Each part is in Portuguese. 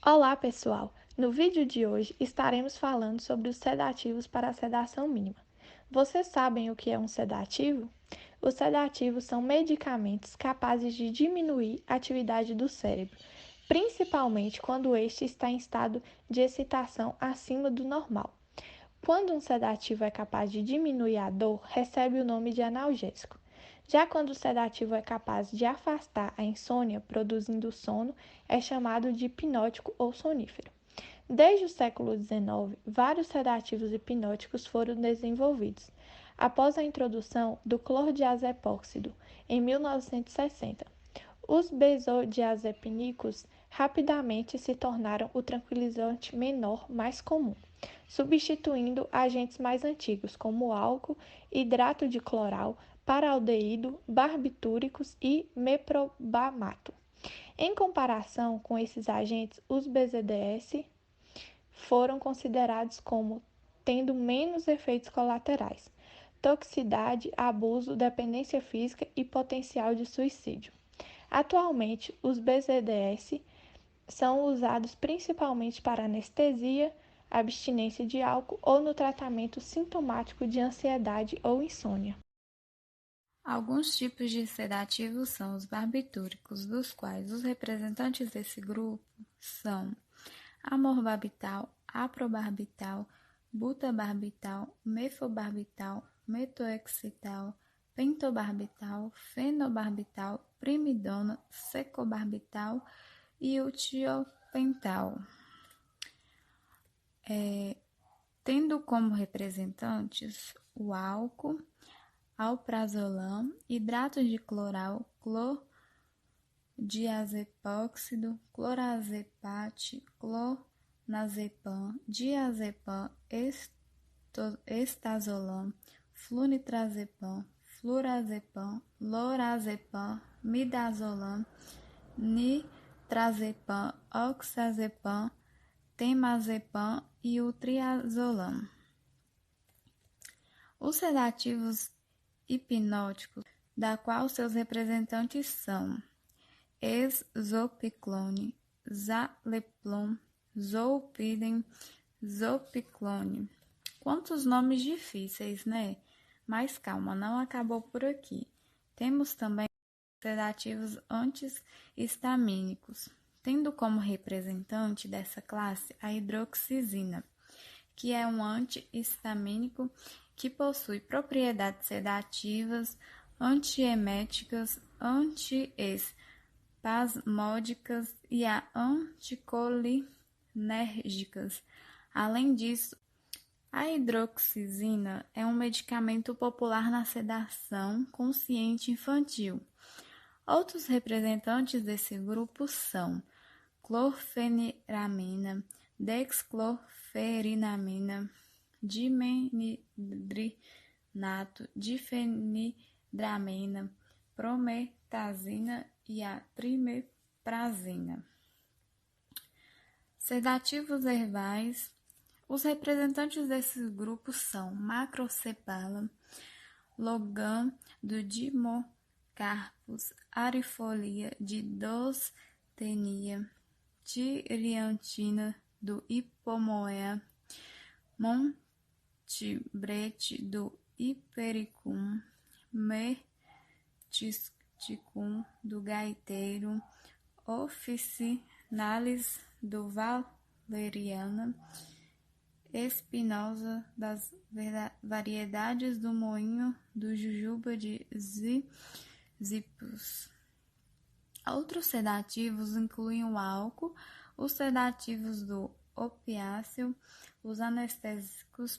Olá, pessoal! No vídeo de hoje estaremos falando sobre os sedativos para a sedação mínima. Vocês sabem o que é um sedativo? Os sedativos são medicamentos capazes de diminuir a atividade do cérebro, principalmente quando este está em estado de excitação acima do normal. Quando um sedativo é capaz de diminuir a dor, recebe o nome de analgésico. Já quando o sedativo é capaz de afastar a insônia, produzindo sono, é chamado de hipnótico ou sonífero. Desde o século XIX, vários sedativos hipnóticos foram desenvolvidos. Após a introdução do clordiazepóxido, em 1960, os benzodiazepínicos rapidamente se tornaram o tranquilizante menor mais comum, substituindo agentes mais antigos como álcool, hidrato de cloral, paraldeído, barbitúricos e meprobamato. Em comparação com esses agentes, os BZDS foram considerados como tendo menos efeitos colaterais, toxicidade, abuso, dependência física e potencial de suicídio. Atualmente, os BZDS são usados principalmente para anestesia, abstinência de álcool ou no tratamento sintomático de ansiedade ou insônia. Alguns tipos de sedativos são os barbitúricos, dos quais os representantes desse grupo são amorbarbital, aprobarbital, butabarbital, mefobarbital, metoexital, pentobarbital, fenobarbital, primidona, secobarbital e o tiopental. Tendo como representantes o álcool, alprazolam, hidrato de cloral, clordiazepóxido, clorazepate, clonazepam, diazepam, estazolam, flunitrazepam, flurazepam, lorazepam, midazolam, nitrazepam, oxazepam, temazepam e o triazolam. Os sedativos hipnóticos, da qual seus representantes são exopiclone, zaleplon, zolpidem, zopiclone. Quantos nomes difíceis, né? Mas calma, não acabou por aqui. Temos também sedativos antihistamínicos, tendo como representante dessa classe a hidroxizina, que é um antihistamínico que possui propriedades sedativas, antieméticas, antiespasmódicas e anticolinérgicas. Além disso, a hidroxizina é um medicamento popular na sedação consciente infantil. Outros representantes desse grupo são clorfeniramina, dexclorferinamina, dimenidrinato, difenidramina, prometazina e a trimeprazina. Sedativos herbais. Os representantes desses grupos são macrocephala, logam do Dimocarpus, arifolia de Dostenia, tiriantina do Hipomoea, montibrete do Hipericum, metisticum do Gaiteiro, officinalis do Valeriana, espinosa das variedades do moinho do Jujuba de Zipus. Outros sedativos incluem o álcool, os sedativos do opiáceo, os anestésicos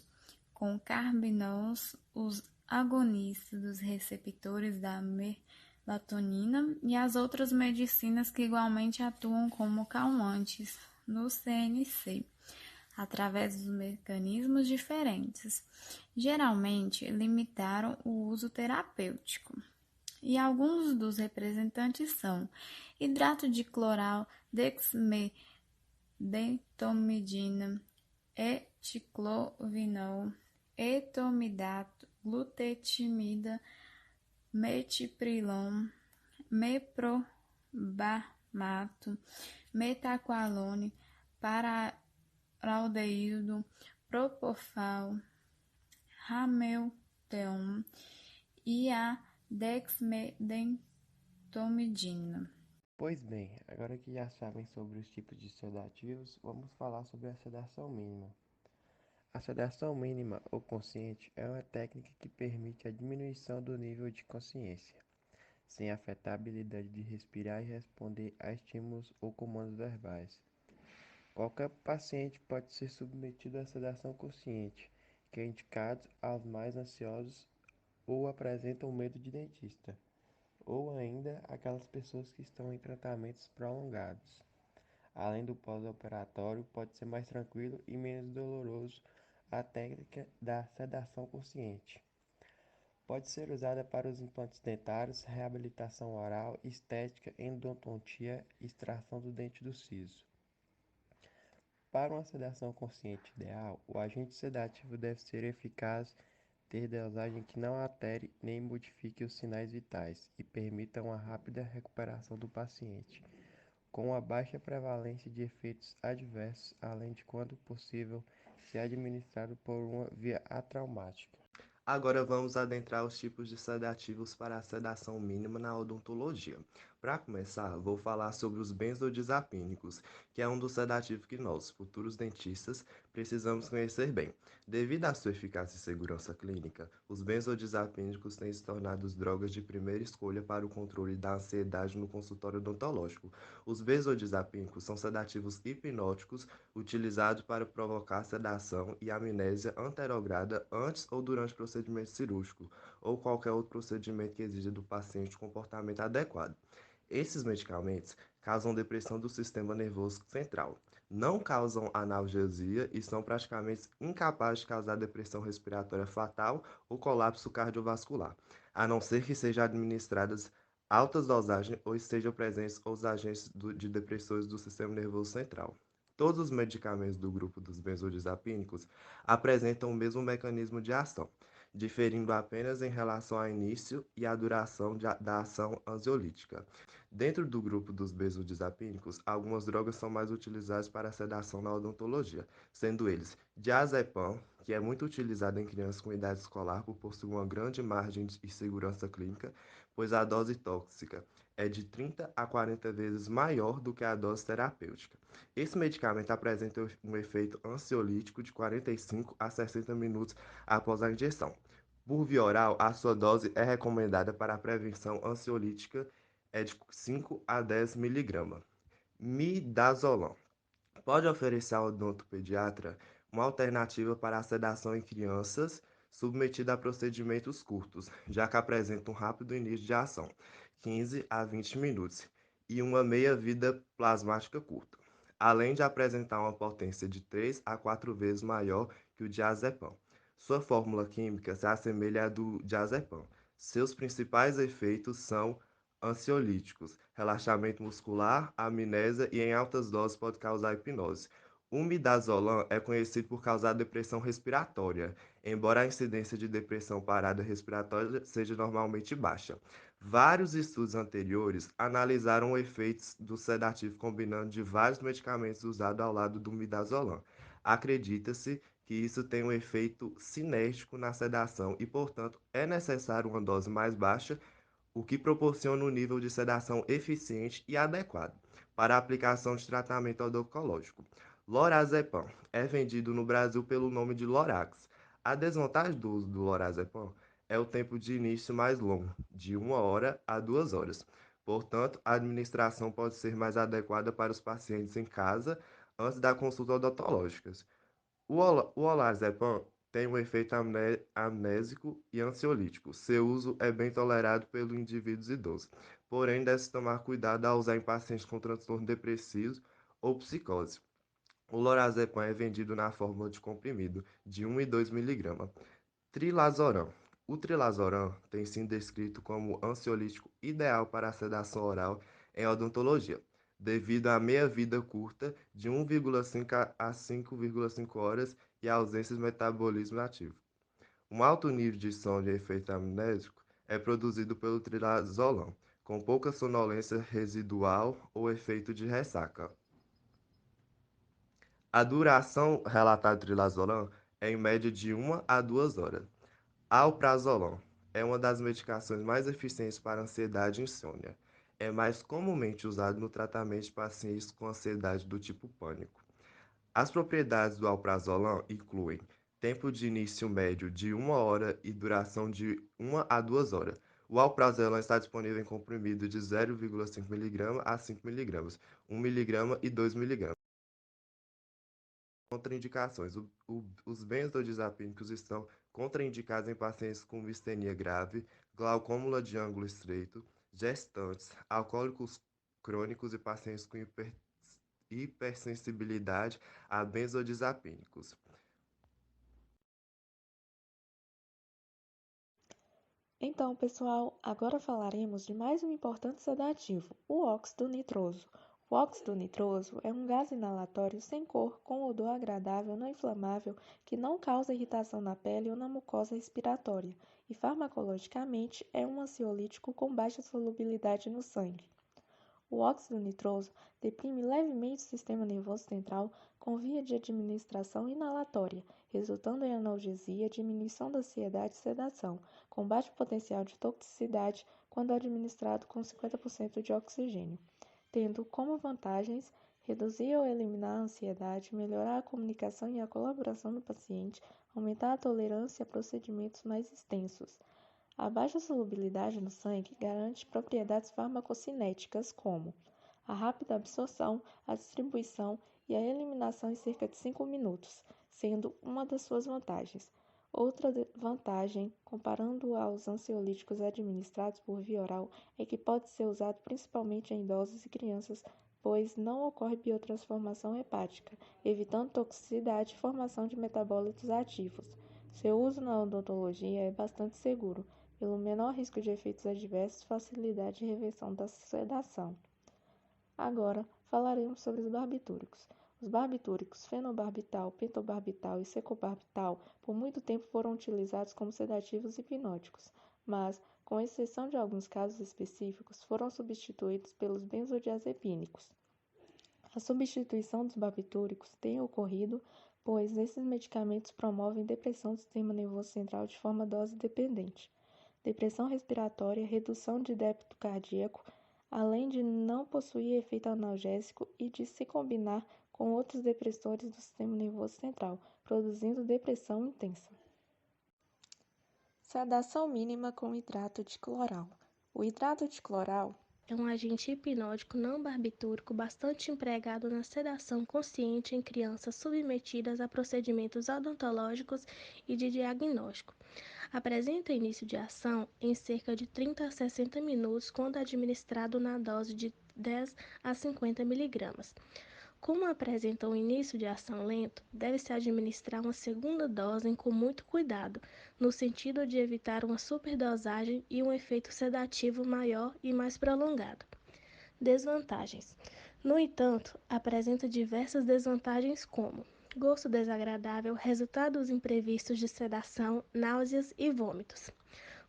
com carbinóis, os agonistas dos receptores da melatonina e as outras medicinas que igualmente atuam como calmantes no CNC, através dos mecanismos diferentes. Geralmente limitaram o uso terapêutico. E alguns dos representantes são hidrato de cloral, dexmedetomidina, eticlovinol, etomidato, glutetimida, metiprilon, meprobamato, metaqualone, paraldeído, propofol, ramelteon e a dexmedetomidina. Pois bem, agora que já sabem sobre os tipos de sedativos, vamos falar sobre a sedação mínima. A sedação mínima ou consciente é uma técnica que permite a diminuição do nível de consciência, sem afetar a habilidade de respirar e responder a estímulos ou comandos verbais. Qualquer paciente pode ser submetido à sedação consciente, que é indicado aos mais ansiosos ou apresentam medo de dentista, ou ainda aquelas pessoas que estão em tratamentos prolongados. Além do pós-operatório, pode ser mais tranquilo e menos doloroso a técnica da sedação consciente. Pode ser usada para os implantes dentários, reabilitação oral, estética, endodontia e extração do dente do siso. Para uma sedação consciente ideal, o agente sedativo deve ser eficaz, ter dosagem que não altere nem modifique os sinais vitais e permita uma rápida recuperação do paciente, com uma baixa prevalência de efeitos adversos, além de, quando possível, ser administrado por uma via atraumática. Agora vamos adentrar os tipos de sedativos para a sedação mínima na odontologia. Para começar, vou falar sobre os benzodiazepínicos, que é um dos sedativos que nós, futuros dentistas, precisamos conhecer bem. Devido à sua eficácia e segurança clínica, os benzodiazepínicos têm se tornado drogas de primeira escolha para o controle da ansiedade no consultório odontológico. Os benzodiazepínicos são sedativos hipnóticos utilizados para provocar sedação e amnésia anterograda antes ou durante o procedimento cirúrgico ou qualquer outro procedimento que exija do paciente comportamento adequado. Esses medicamentos causam depressão do sistema nervoso central, não causam analgesia e são praticamente incapazes de causar depressão respiratória fatal ou colapso cardiovascular, a não ser que sejam administradas altas dosagens ou estejam presentes os agentes de depressores do sistema nervoso central. Todos os medicamentos do grupo dos benzodiazepínicos apresentam o mesmo mecanismo de ação, diferindo apenas em relação ao início e à duração da ação ansiolítica. Dentro do grupo dos benzodiazepínicos, algumas drogas são mais utilizadas para a sedação na odontologia, sendo eles diazepam, que é muito utilizado em crianças com idade escolar por possuir uma grande margem de segurança clínica, pois a dose tóxica é de 30 a 40 vezes maior do que a dose terapêutica. Esse medicamento apresenta um efeito ansiolítico de 45 a 60 minutos após a injeção. Por via oral, a sua dose é recomendada para a prevenção ansiolítica é de 5 a 10 mg. Midazolam pode oferecer ao odontopediatra uma alternativa para a sedação em crianças submetidas a procedimentos curtos, já que apresenta um rápido início de ação, 15 a 20 minutos, e uma meia-vida plasmática curta, além de apresentar uma potência de 3 a 4 vezes maior que o diazepam. Sua fórmula química se assemelha à do diazepam. Seus principais efeitos são ansiolíticos, relaxamento muscular, amnésia e em altas doses pode causar hipnose. O midazolam é conhecido por causar depressão respiratória, embora a incidência de depressão parada respiratória seja normalmente baixa. Vários estudos anteriores analisaram efeitos do sedativo combinando de vários medicamentos usados ao lado do midazolam. Acredita-se que isso tem um efeito cinético na sedação e, portanto, é necessário uma dose mais baixa, o que proporciona um nível de sedação eficiente e adequado para a aplicação de tratamento odontológico. Lorazepam é vendido no Brasil pelo nome de Lorax. A desvantagem do uso do lorazepam é o tempo de início mais longo, de 1 hora a 2 horas. Portanto, a administração pode ser mais adequada para os pacientes em casa antes da consulta odontológica. O olanzapam tem um efeito amnésico e ansiolítico. Seu uso é bem tolerado pelos indivíduos idosos, porém deve-se tomar cuidado ao usar em pacientes com transtorno depressivo ou psicose. O lorazepam é vendido na fórmula de comprimido de 1 e 2 mg. Trilazoram. O trilazoram tem sido descrito como ansiolítico ideal para a sedação oral em odontologia, devido à meia-vida curta de 1,5 a 5,5 horas e a ausência de metabolismo ativo. Um alto nível de som de efeito amnésico é produzido pelo trilazolam, com pouca sonolência residual ou efeito de ressaca. A duração relatada do trilazolam é em média de 1 a 2 horas. Alprazolam é uma das medicações mais eficientes para ansiedade e insônia. É mais comumente usado no tratamento de pacientes com ansiedade do tipo pânico. As propriedades do alprazolam incluem tempo de início médio de 1 hora e duração de 1 a 2 horas. O alprazolam está disponível em comprimido de 0,5 mg a 5 mg, 1 mg e 2 mg. Contraindicações. Os benzodiazepínicos estão contraindicados em pacientes com mistenia grave, glaucoma de ângulo estreito, gestantes, alcoólicos crônicos e pacientes com hipersensibilidade a benzodiazepínicos. Então, pessoal, agora falaremos de mais um importante sedativo, o óxido nitroso. O óxido nitroso é um gás inalatório sem cor, com odor agradável, não inflamável, que não causa irritação na pele ou na mucosa respiratória, e farmacologicamente é um ansiolítico com baixa solubilidade no sangue. O óxido nitroso deprime levemente o sistema nervoso central com via de administração inalatória, resultando em analgesia, diminuição da ansiedade e sedação, com baixo potencial de toxicidade quando administrado com 50% de oxigênio, tendo como vantagens reduzir ou eliminar a ansiedade, melhorar a comunicação e a colaboração do paciente, aumentar a tolerância a procedimentos mais extensos. A baixa solubilidade no sangue garante propriedades farmacocinéticas como a rápida absorção, a distribuição e a eliminação em cerca de 5 minutos, sendo uma das suas vantagens. Outra vantagem, comparando aos ansiolíticos administrados por via oral, é que pode ser usado principalmente em idosos e crianças, pois não ocorre biotransformação hepática, evitando toxicidade e formação de metabólitos ativos. Seu uso na odontologia é bastante seguro, pelo menor risco de efeitos adversos e facilidade de reversão da sedação. Agora, falaremos sobre os barbitúricos. Os barbitúricos fenobarbital, pentobarbital e secobarbital por muito tempo foram utilizados como sedativos hipnóticos, mas, com exceção de alguns casos específicos, foram substituídos pelos benzodiazepínicos. A substituição dos barbitúricos tem ocorrido, pois esses medicamentos promovem depressão do sistema nervoso central de forma dose-dependente, depressão respiratória, redução de débito cardíaco, além de não possuir efeito analgésico e de se combinar com outros depressores do sistema nervoso central, produzindo depressão intensa. Sedação mínima com hidrato de cloral. O hidrato de cloral é um agente hipnótico não barbitúrico bastante empregado na sedação consciente em crianças submetidas a procedimentos odontológicos e de diagnóstico. Apresenta início de ação em cerca de 30 a 60 minutos quando administrado na dose de 10 a 50 mg. Como apresenta um início de ação lento, deve-se administrar uma segunda dose com muito cuidado, no sentido de evitar uma superdosagem e um efeito sedativo maior e mais prolongado. Desvantagens. No entanto, apresenta diversas desvantagens como gosto desagradável, resultados imprevistos de sedação, náuseas e vômitos.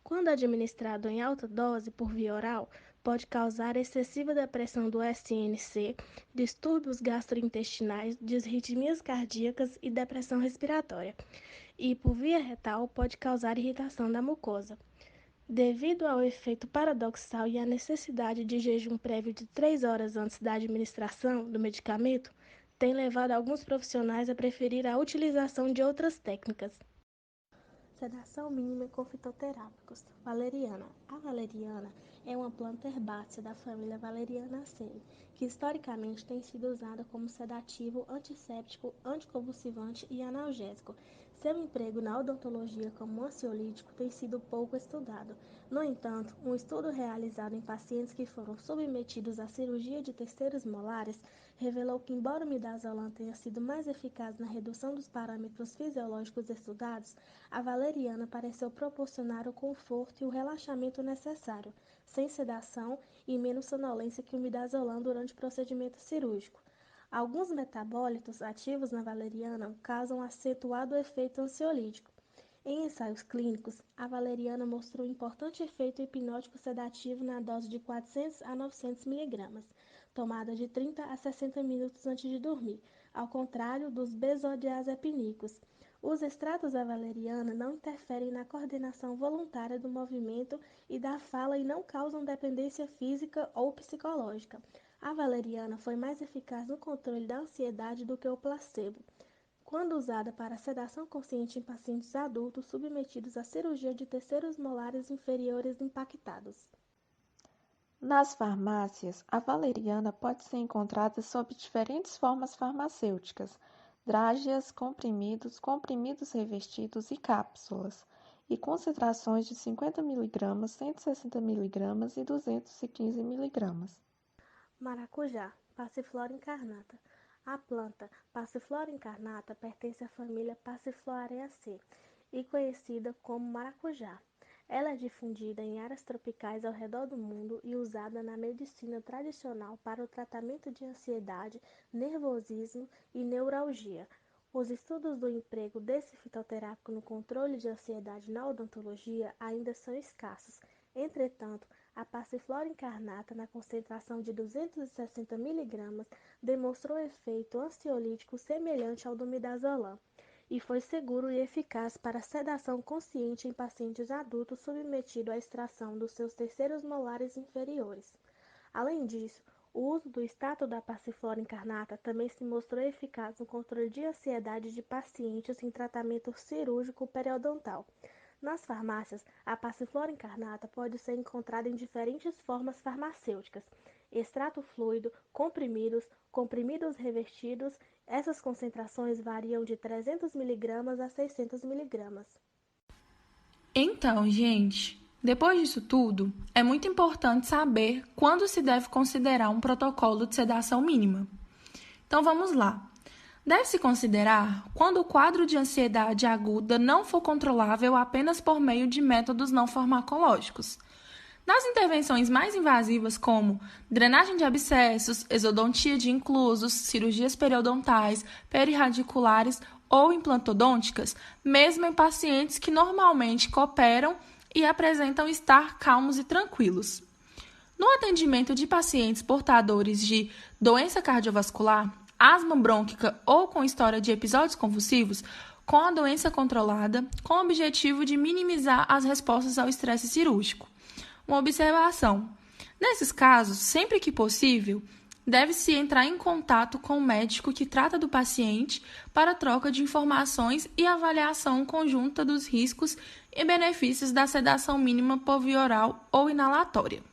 Quando administrado em alta dose por via oral, pode causar excessiva depressão do SNC, distúrbios gastrointestinais, disritmias cardíacas e depressão respiratória. E por via retal pode causar irritação da mucosa. Devido ao efeito paradoxal e à necessidade de jejum prévio de 3 horas antes da administração do medicamento, tem levado alguns profissionais a preferir a utilização de outras técnicas. Sedação mínima com fitoterápicos. Valeriana. A valeriana é uma planta herbácea da família Valerianaceae, que historicamente tem sido usada como sedativo, antisséptico, anticonvulsivante e analgésico. Seu emprego na odontologia como ansiolítico tem sido pouco estudado. No entanto, um estudo realizado em pacientes que foram submetidos à cirurgia de terceiros molares revelou que, embora o midazolam tenha sido mais eficaz na redução dos parâmetros fisiológicos estudados, a valeriana pareceu proporcionar o conforto e o relaxamento necessário, sem sedação e menos sonolência que o midazolam durante o procedimento cirúrgico. Alguns metabólitos ativos na valeriana causam acentuado efeito ansiolítico. Em ensaios clínicos, a valeriana mostrou importante efeito hipnótico sedativo na dose de 400 a 900 mg. tomada de 30 a 60 minutos antes de dormir, ao contrário dos benzodiazepínicos. Os extratos da valeriana não interferem na coordenação voluntária do movimento e da fala e não causam dependência física ou psicológica. A valeriana foi mais eficaz no controle da ansiedade do que o placebo, quando usada para sedação consciente em pacientes adultos submetidos à cirurgia de terceiros molares inferiores impactados. Nas farmácias, a valeriana pode ser encontrada sob diferentes formas farmacêuticas: drágeas, comprimidos revestidos e cápsulas, e concentrações de 50 mg, 160 mg e 215 mg. Maracujá, Passiflora incarnata. A planta Passiflora incarnata pertence à família Passifloraceae e conhecida como maracujá. Ela é difundida em áreas tropicais ao redor do mundo e usada na medicina tradicional para o tratamento de ansiedade, nervosismo e neuralgia. Os estudos do emprego desse fitoterápico no controle de ansiedade na odontologia ainda são escassos. Entretanto, a Passiflora incarnata, na concentração de 260 mg, demonstrou efeito ansiolítico semelhante ao do midazolam e foi seguro e eficaz para sedação consciente em pacientes adultos submetidos à extração dos seus terceiros molares inferiores. Além disso, o uso do extrato da Passiflora incarnata também se mostrou eficaz no controle de ansiedade de pacientes em tratamento cirúrgico periodontal. Nas farmácias, a Passiflora incarnata pode ser encontrada em diferentes formas farmacêuticas: extrato fluido, comprimidos revestidos. Essas concentrações variam de 300 mg a 600 mg. Então, gente, depois disso tudo, é muito importante saber quando se deve considerar um protocolo de sedação mínima. Então, vamos lá. Deve-se considerar quando o quadro de ansiedade aguda não for controlável apenas por meio de métodos não farmacológicos. Nas intervenções mais invasivas, como drenagem de abscessos, exodontia de inclusos, cirurgias periodontais, perirradiculares ou implantodônticas, mesmo em pacientes que normalmente cooperam e apresentam estar calmos e tranquilos. No atendimento de pacientes portadores de doença cardiovascular, asma brônquica ou com história de episódios convulsivos, com a doença controlada, com o objetivo de minimizar as respostas ao estresse cirúrgico. Uma observação: nesses casos, sempre que possível, deve-se entrar em contato com o médico que trata do paciente para troca de informações e avaliação conjunta dos riscos e benefícios da sedação mínima por via oral ou inalatória.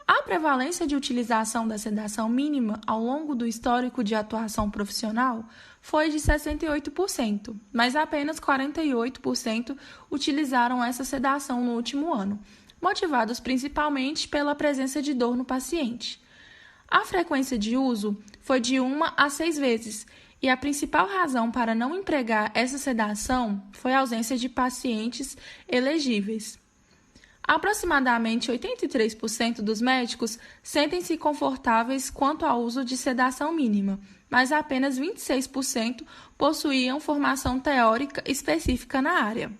A prevalência de utilização da sedação mínima ao longo do histórico de atuação profissional foi de 68%, mas apenas 48% utilizaram essa sedação no último ano, motivados principalmente pela presença de dor no paciente. A frequência de uso foi de 1 a 6 vezes, e a principal razão para não empregar essa sedação foi a ausência de pacientes elegíveis. Aproximadamente 83% dos médicos sentem-se confortáveis quanto ao uso de sedação mínima, mas apenas 26% possuíam formação teórica específica na área.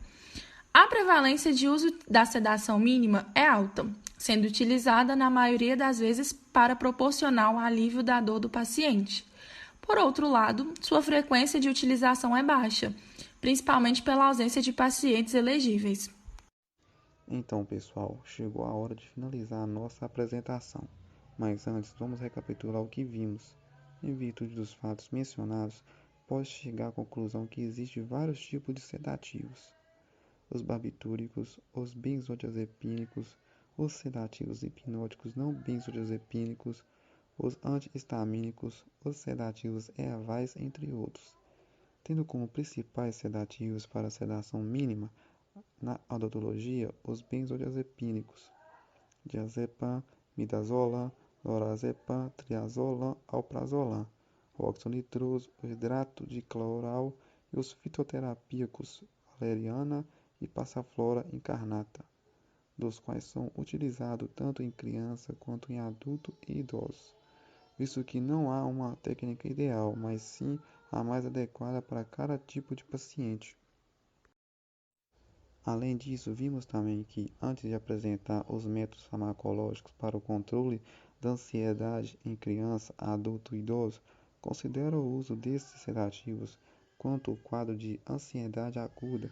A prevalência de uso da sedação mínima é alta, sendo utilizada na maioria das vezes para proporcionar o alívio da dor do paciente. Por outro lado, sua frequência de utilização é baixa, principalmente pela ausência de pacientes elegíveis. Então, pessoal, chegou a hora de finalizar a nossa apresentação. Mas antes, vamos recapitular o que vimos. Em virtude dos fatos mencionados, pode chegar à conclusão que existem vários tipos de sedativos: os barbitúricos, os benzodiazepínicos, os sedativos hipnóticos não benzodiazepínicos, os antihistamínicos, os sedativos ervais, entre outros, tendo como principais sedativos para a sedação mínima na odontologia os benzodiazepínicos: diazepam, midazolam, lorazepam, triazolam, alprazolam, o óxido nitroso, o hidrato de cloral e os fitoterápicos valeriana e passiflora incarnata, dos quais são utilizados tanto em criança quanto em adulto e idosos, visto que não há uma técnica ideal, mas sim a mais adequada para cada tipo de paciente. Além disso, vimos também que, antes de apresentar os métodos farmacológicos para o controle da ansiedade em criança, adulto e idoso, considera o uso desses sedativos quando o quadro de ansiedade aguda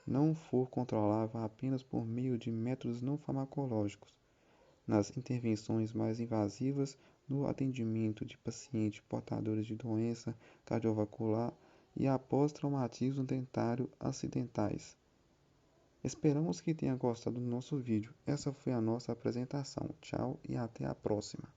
não for controlável apenas por meio de métodos não farmacológicos. Nas intervenções mais invasivas, no atendimento de pacientes portadores de doença cardiovascular e após traumatismo dentário acidentais. Esperamos que tenha gostado do nosso vídeo. Essa foi a nossa apresentação. Tchau e até a próxima.